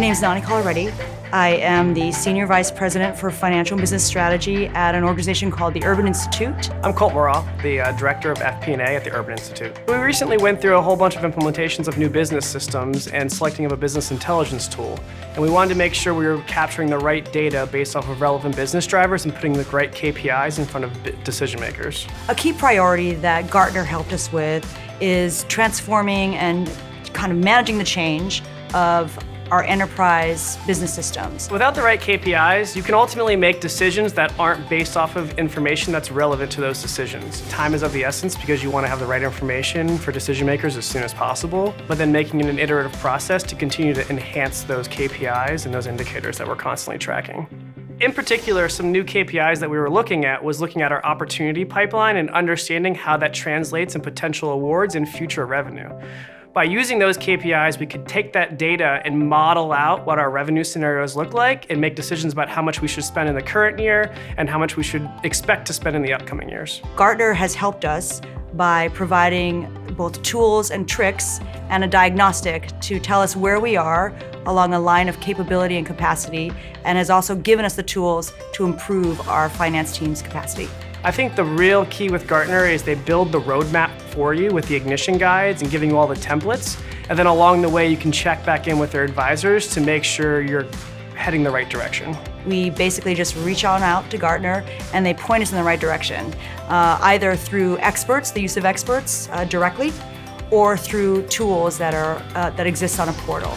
name is Nani Coloretti. I am the Senior Vice President for Financial and Business Strategy at an organization called the Urban Institute. I'm Colt Morrell, the Director of FP&A at the Urban Institute. We recently went through a whole bunch of implementations of new business systems and selecting of a business intelligence tool. And we wanted to make sure we were capturing the right data based off of relevant business drivers and putting the right KPIs in front of decision makers. A key priority that Gartner helped us with is transforming and kind of managing the change of our enterprise business systems. Without the right KPIs, you can ultimately make decisions that aren't based off of information that's relevant to those decisions. Time is of the essence because you want to have the right information for decision makers as soon as possible, but then making it an iterative process to continue to enhance those KPIs and those indicators that we're constantly tracking. In particular, some new KPIs that we were looking at was looking at our opportunity pipeline and understanding how that translates in potential awards and future revenue. By using those KPIs, we could take that data and model out what our revenue scenarios look like and make decisions about how much we should spend in the current year and how much we should expect to spend in the upcoming years. Gartner has helped us by providing both tools and tricks and a diagnostic to tell us where we are along a line of capability and capacity, and has also given us the tools to improve our finance team's capacity. I think the real key with Gartner is they build the roadmap for you with the ignition guides and giving you all the templates. And then along the way, you can check back in with their advisors to make sure you're heading the right direction. We basically just reach on out to Gartner and they point us in the right direction, either through experts, the use of experts directly, or through tools that exist on a portal.